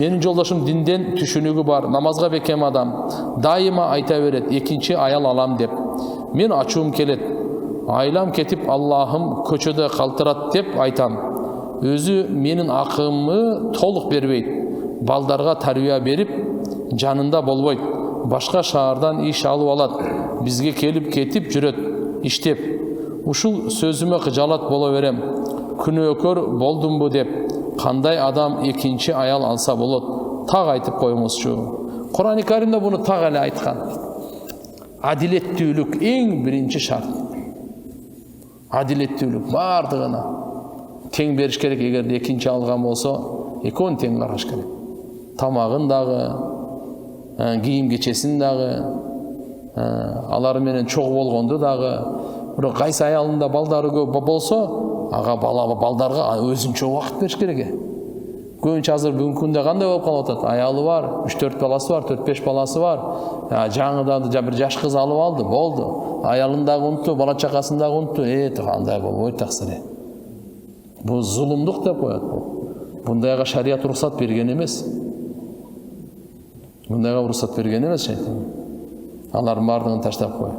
Менин жолдошум динден түшүнүгү бар, намазга бекем адам. Дайыма айта берет, экинчи аял алам деп. Мен ачуум келет. Айлам кетип, Аллахым көчөдө калтырат деп айтам. Өзү менин акымы толук бербейт. Балдарга тарбия берип, жанында болбойт. Башка шаардан иш алып алат. Бизге келип кетип жүрөт, иштеп. Ушул сөзүмө кыжалат боло берем. Күнөөкөр болдумбу деп. Кандай адам экинчи аял алса болот? Так айтып коюңузчу. Кур'ан-ы Каримде буну так эле айткан. Адилеттүүлүк эң биринчи шарт. Адилеттүүлүк бардыгына тең бериш керек. Эгерде экинчи алган болсо, экөөнү тең караш керек. Тамагын дагы, кийим кечесин дагы, алар менен чогуу болгонду дагы. Бирок кайсы аялында балдары көп болсо, ага балдарга өзүнчө убакыт бериш керек. Көбүнчө азыр бүгүнкү күндө кандай болуп калып атат? Аялы бар, 3-4 баласы бар, 4-5 баласы бар. Жаңыдан бир жаш кыз алып алды, болду. Аялын дагы унутту, бала чакасын дагы унутту. Кандай болбойт таксыр. Бул зулумдук деп коет. Бундайга шарият уруксат берген эмес. Бундайга уруксат берген эмес. Алардын бардыгын таштап кой.